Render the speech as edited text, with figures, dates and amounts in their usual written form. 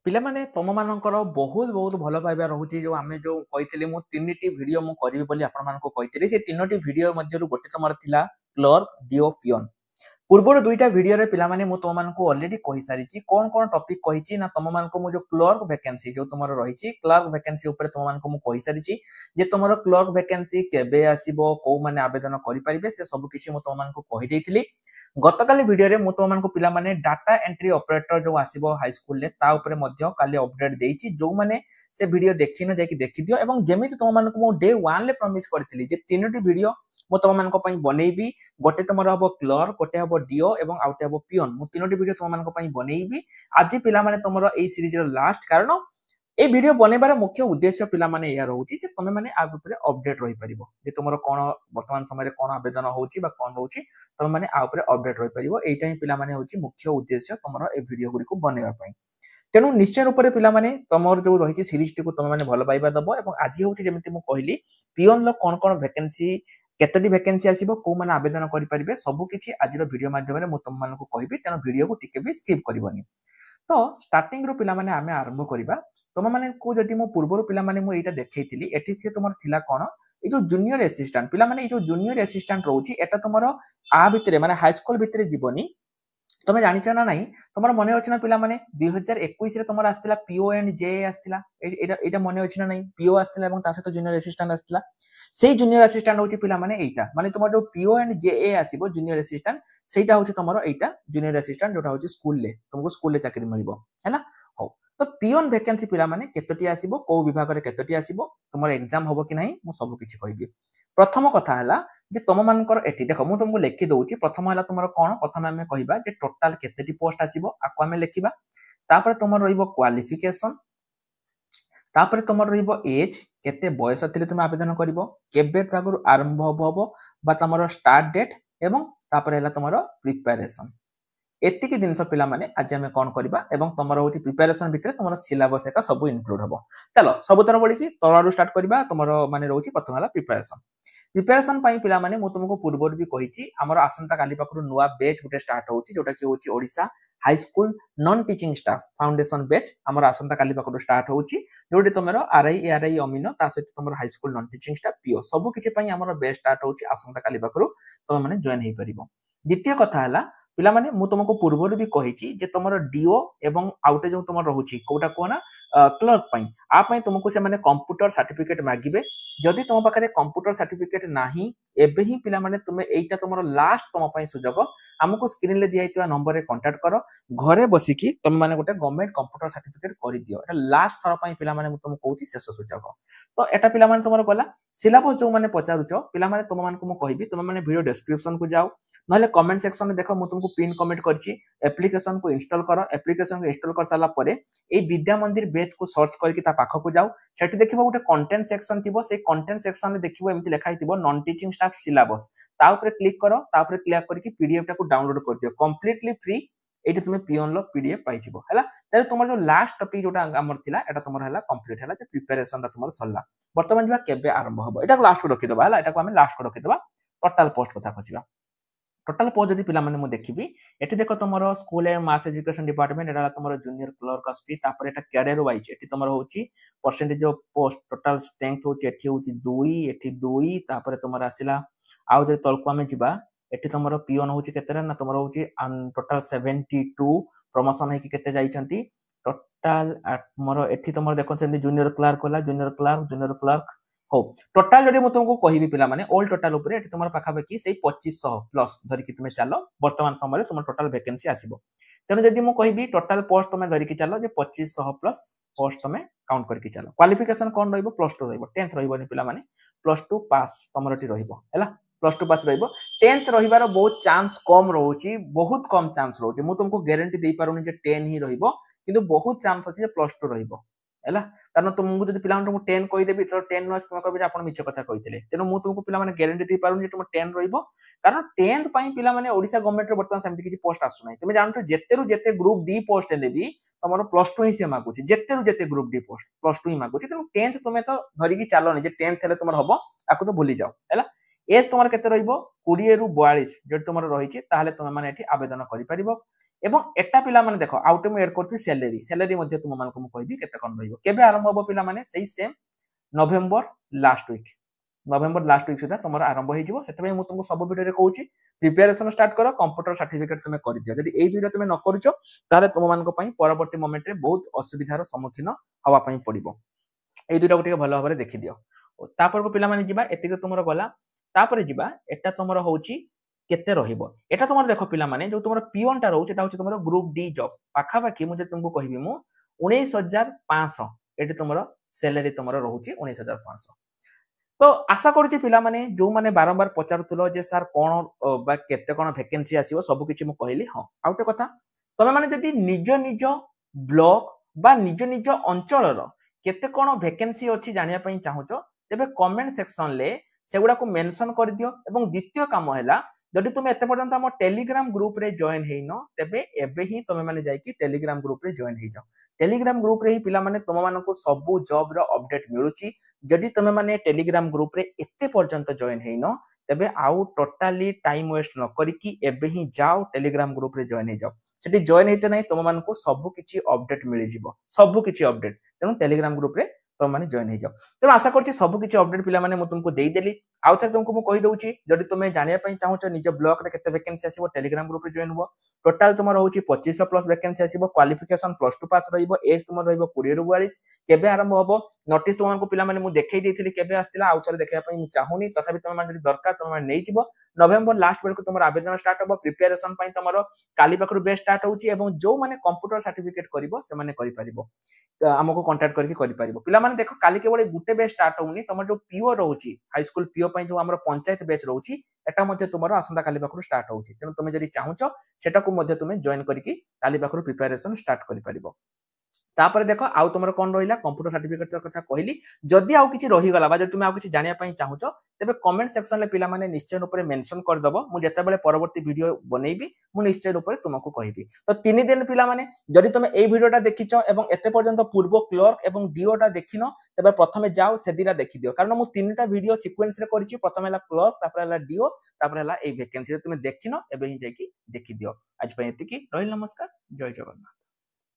पिला माने तम मानकर बहुत बहुत भल पाइबा रोचे जो आम जो कही मु तीन टी भिड मु करी बोली आपण मानको कही से तीनो टी भिड मध्य गोटे तुम थिला क्लर्क डीओ पियन पूर्व दुईटा भिडियो पिला माने मु तुम मानको ऑलरेडी कहि सारिची कोन कोन टॉपिक कहिची ना तुम मानको मु जो क्लर्क वैकेंसी जो तुमरो रहिची क्लर्क वैकेंसी ऊपर तुम मानको मु कहि सारिची जे तुमरो क्लर्क वैकेंसी केबे आसीबो को माने आवेदन करि परिबे से सब किछि मु तुम मानको कहि देइथिली गतकाली भिडियो रे मु तुम मानको पिला माने डाटा एंट्री ऑपरेटर जो आसीबो हाई स्कूल ले ता ऊपर मध्य काली अपडेट देइची जो माने से भिडियो देखिनो जाकी देखि दियो एवं जेमिति तुम मानको मु डे 1 ले प्रॉमिस करथिली जे तीनोटी भिडियो मु तुम मानको पई बनेइबी गोटे तुमरो हबो क्लर्क गोटे हबो डीओ एवं आउटे हबो पियन मु तीनोटी भिडियो तुम मानको पई बनेइबी आज पिला माने तुमरो एई सीरीज रो लास्ट कारण ए वीडियो बनेबार मुख्य उद्देश्य पिला माने या रहउची जे तमे माने आ ऊपर अपडेट रहि परिबो जे तुमरो कोन वर्तमान समय रे कोन आवेदन होउची बा कोन होउची तमे माने आ ऊपर अपडेट रहि परिबो एटा ही पिला माने होउची मुख्य उद्देश्य तुमरो ए वीडियो गुडी को बनेबा पई तेनु निश्चय रूप से पिला माने तमर जो रही सीरीज टी को तुम माने भल पाइबा दबो एवं आज होउची जेमिति मु कहली पियन लो कोन कोन वैकेंसी केतटी वैकेंसी आसीबो को माने आवेदन करि परिबे सब किछि आज रो वीडियो माध्यम रे मु तुम मानको कहबी तेनु वीडियो को टिके भी स्किप करबनी तो स्टार्टिंग रो पिला माने आमे आरंभ करिबा तुम माने को जदि मु पूर्व पिला माने मु एटा देखैतिली एठी से तुमर थिला कोन ए जो जूनियर असिस्टेंट पिला माने ए जो जूनियर असिस्टेंट रहउची एटा तुमरो आ भितरे माने हाई स्कूल भितरे जीवनी तुम जानिଛ ना नहीं तुम मने अछि ना पिला माने 2021 रे तुमर आस्तिला पीओ एंड जे आस्तिला एटा मने अछि ना नहीं पीओ आस्तिला एवं ता सहित जूनियर असिस्टेंट आस्तिला सेही जूनियर असिस्टेंट होछि पिला माने एटा माने तुमर जो पीओ एंड जे आसीबो जूनियर असिस्टेंट सेटा होछि तुमरो एटा जूनियर असिस्टेंट जोटा होछि स्कूल ले तुमको स्कूल ले चाकरी मिलिबो हैला हो तो पियन वैकेंसी पिला माने केतोटी आसीबो को विभाग रे केतोटी आसीबो तुमर एग्जाम होबो कि नहीं मु सब किछि कहबी प्रथम कथा हला जे तुम मानकर एठी देखो मु तुमको लिखि दउची प्रथम हला तुमरो कोन प्रथम हमें कहिबा जे टोटल केतेटी पोस्ट आसीबो आको हमें लिखिबा तापर तुमर रहिबो क्वालिफिकेशन तापर तुमर रहिबो एज केते बयस थिले तुम आवेदन करिवो केबे प्रागुर आरंभ होबो बा तुमरो स्टार्ट डेट एवं तापर हला तुमरो प्रिपरेशन एतिकी जिनस पिला माने आज हमें कोन करबा एवं तुमरो होची प्रिपरेशन भितरे तुमरो सिलेबस एका सब इनक्लूड हबो चलो सब तरह बोली कि तळारू स्टार्ट करबा तुमरो माने रहउची प्रथम हला प्रिपरेशन पई पिला माने मु तुमको पूर्व भी कहिची हमर आसंता काली पाखरु नुवा बैच गुटे स्टार्ट होची जोटा कि होची Odisha high school non teaching staff foundation batch हमर आसंता काली पाखरु स्टार्ट होची जोटी तुमरो आरआई एआरआई अमीनो ता सहित तुमरो high school non teaching staff PO सब किछि पई हमर बैच स्टार्ट होची आसंता काली पाखरु तुम माने जॉइन हेई परिबो द्वितीय कथा हला पिला माने मु तुमको पूर्व भी कहिची जे तुमरो डीओ एवं आउटे जो तुमरो रहउची कोटा कोना क्लर्क पई आ पई तुमको से माने कंप्यूटर सर्टिफिकेट मागिबे जदि तुम पाखरे कंप्यूटर सर्टिफिकेट नाही एबे ही पिला माने तुमे एइटा तुमरो लास्ट तुम पई सुजोग हमको स्क्रीन ले दियाइतवा नंबर रे कांटेक्ट करो घरे बसी की तुम माने गोटे गवर्नमेंट कंप्यूटर सर्टिफिकेट करि दियो एटा लास्ट थर पई पिला माने मु तुमको कहूची शेष सुजोग तो एटा पिला माने तुमरो गला सिलेबस जो माने पचारुचो पिला माने तुम मानको मु कहिबी तुम माने वीडियो डिस्क्रिप्शन को जाओ नहले कमेंट सेक्शन में देखो मु तुमको पिन कमेंट करची एप्लीकेशन को इंस्टॉल करो एप्लीकेशन को इंस्टॉल कर साला परे ए विद्या मंदिर बैच को सर्च करके ता पाखो को जाओ सेठी देखिबो गोटे कंटेंट सेक्शन थिबो से कंटेंट सेक्शन में देखिबो एमति लिखा हिथिबो नॉन टीचिंग स्टाफ सिलेबस ता ऊपर क्लिक करो ता ऊपर क्लिक करके पीडीएफ टा को डाउनलोड कर दियो कंप्लीटली फ्री एठी तुमे पियन लो पीडीएफ पाइजिबो हैला तारे तुमर जो लास्ट टॉपिक जोटा हमर थिला एटा तुमर हैला कंप्लीट हैला जे प्रिपरेशन ता तुमर सल्ला वर्तमान जिबा केबे आरंभ होबो एटा लास्ट को रखि दबा हैला एटा को हम लास्ट को रखि दबा टोटल पोस्ट कथा कसिबा टोटल पोस्ट जदि पिला माने मु देखिबी एठी देखो तुमरो school and mass education department एटा तुमरो जूनियर क्लर्क आस्ती तापर एटा कैरियर वाइज एठी तुमरो होची percentage of post total strength होची एठी होची 2 एठी 2 तापर तुमरो आसिला आउ जे तलको हमें जिबा एठी तुमरो पियन होची केतेरा ना तुमरो होची टोटल 72 प्रमोशन है कि केते जाईचंती टोटल तुमरो एठी तुमरो देखो सेंदी जूनियर क्लर्क होला जूनियर क्लर्क हो टोटल जदि मु तुमको कहिबी पिला माने ऑल टोटल ऊपर एठी तुमर पाखा पाखी सेही 2500 प्लस धरि कि तुमे चलो वर्तमान समय रे तुमर टोटल वैकेंसी आसीबो तेनु जदि मु कहिबी टोटल पोस्ट तुमे धरि कि चलो जे 2500 प्लस पोस्ट तुमे काउंट करके चलो क्वालिफिकेशन कोन रहइबो +2 रहइबो 10th रहइबो नि पिला माने +2 पास तुमरटी रहइबो हैला +2 पास रहइबो 10th रहिबार बहुत चांस कम रहउची बहुत कम चांस रहउची मु तुमको गारंटी देई पारुनी जे 10 ही रहइबो किंतु बहुत चांस अछि जे +2 रहइबो हैला कारण तुमको जदि पिला तुमको 10 कहि देबी तो 10 नस तुम कहबे आपण मिछ कथा कहितले तेनु मु तुमको पिला माने गारंटी दे पारुन जे तुम 10 रहइबो कारण 10th पई पिला माने ओडिसा गवर्नमेंट रे वर्तमान समिति किछि पोस्ट आसु नै तुम जानतो जेतेरु जेते ग्रुप डी पोस्ट लेबी तमरो +2 ही से मागुची जेतेरु जेते ग्रुप डी पोस्ट +2 ही मागुची तेनु 10th तुमे तो धरि कि चालो नै जे 10th हेले तुमर हबो आकु तो भूली जाओ हैला एज तुमर केते रहइबो 20 रु 42 जे तुमर रहिची ताहाले तुम माने एठी आवेदन करि परिबो एवं एटा पिला माने देखो आउट में एड करथि सैलरी सैलरी मध्ये तुम मानको मु कहबी केते कोन रहइबो केबे आरंभ हो पिला माने सेही सेम नवेम्बर लास्ट वीक सुधा तुम आरंभ हो से तुमको सब भिडियो कहूँ प्रिपेरेसन स्टार्ट कर कंप्यूटर सर्टिफिकेट तुम कर दियो जदि एई दुइटा तुम न करूचो ताले तुम मानको पई परवर्ती मोमेंट रे बहुत असुविधार सम्मुखीन हवा पई पड़िबो एई दुइटा गोटे भलो भाबरे देखि दियो तापर को पिला माने जिबा एतिक तुमरो गला तापर जिबा एटा तुमरो होउची केते रहिबो एटा तुमरो देखो पिला माने जो तुमरो पियन टा रहउची एटा होउची तुमरो ग्रुप डी जॉब पाखा पाखी मुझे तुमको कहबी मु 19500 एटी तुमरो सैलरी तुमरो रहउची 19500 तो आशा करूची पिला माने जो माने बारंबार पचारुतलो जे सर कोन बा केते कोन वैकेंसी आसीबो सब किछि मु कहली हां आउटे कथा तमे माने जदी निज निज ब्लॉक बा निज निज अंचल रो केते कोन वैकेंसी अछि जानिया पई चाहूचो तेबे कमेंट सेक्शन ले सेगुडा को मेंशन कर दियो एवं द्वितीय काम हैला जदि तुम एते पर्यंत हम टेलीग्राम ग्रुप रे जॉइन हेइनो तेबे एबे ही तुम माने जाई कि टेलीग्राम ग्रुप रे जॉइन हेइ जाओ टेलीग्राम ग्रुप रे ही पिला माने तुम मानको सबु जॉब रो अपडेट मिलुची जदि तुम माने टेलीग्राम ग्रुप रे एते पर्यंत जॉइन हेइनो तेबे आउ टोटाली टाइम वेस्ट न करी कि एबे ही जाओ टेलीग्राम ग्रुप रे जॉइन हेइ जाओ सेठी जॉइन हेते नै तुम मानको सबु किछि अपडेट मिलि जिवो सबु किछि अपडेट तेनु टेलीग्राम ग्रुप रे तुम माने जॉइन हेइ जाओ तेनु आशा करछि सबु किछि अपडेट पिला माने मु तुमको देई देली आउ थे तुमको मु कहि दउची जदि तुमे जानिया पई चाहूचो निज ब्लॉक रे केते वैकेंसी आसीबो टेलीग्राम ग्रुप रे जॉइन हो टोटल तुम रहउची 2500 प्लस वैकेंसी आसीबो क्वालिफिकेशन प्लस 2 पास रहिबो एज तुम रहिबो 20 रु 42 केबे आरंभ होबो नोटिस तुमको पिला माने मु देखै देथिली केबे आस्तिला आउ थरे देखै पई मु चाहुनी तथापि तुम माने दरकार तुम माने नै जिवो नवेम्बर लास्ट बेल को तुम आवेदन स्टार्ट होबो प्रिपरेशन पई तुमरो काली पाखरु बेस्ट स्टार्ट होउची एवं जो माने कंप्यूटर सर्टिफिकेट करिवो से माने करि परिबो हमको कांटेक्ट करके करि परिबो पिला माने देखो काली केवल गुटे बेच स्टार्ट होउनी तुम जो पीओ रहउची हाई स्कूल पीओ पई जो हमरो पंचायत बेच रहउची एटा मध्ये तुमरो आसंता काली पाखरु स्टार्ट होउची तेनु तुमे जदि चाहुचो सेटा को मध्ये तुमे जॉइन करिकि काली पाखरु प्रिपरेशन स्टार्ट करि परिबो तापर देखो आउ तुमरो कोन रहिला कंप्यूटर सर्टिफिकेट कथा कहली जदि आउ किछि रहि गला बा जदि तुमे आउ किछि जानिया पई चाहुचो तेबे कमेंट सेक्शन ले पिला माने निश्चय ऊपर मेंशन कर दबो मु जेते बेले परवर्ती वीडियो बनेइबी मु निश्चय ऊपर तुमको कहिबी तो 3 दिन पिला माने जदि तुमे एई वीडियोटा देखिचो एवं एते पर्यंत पूर्व क्लर्क एवं डीओटा देखिनो तेबे प्रथमे जाओ सेदिरा देखि दियो कारण मु तीनटा वीडियो सीक्वेंस रे करिछि प्रथमे हला क्लर्क तापर हला डीओ तापर हला एई वैकेंसी तुमे देखिनो एबे ही जेकी देखि दियो आज पई एतिकी रहिल नमस्कार जय जगन्नाथ।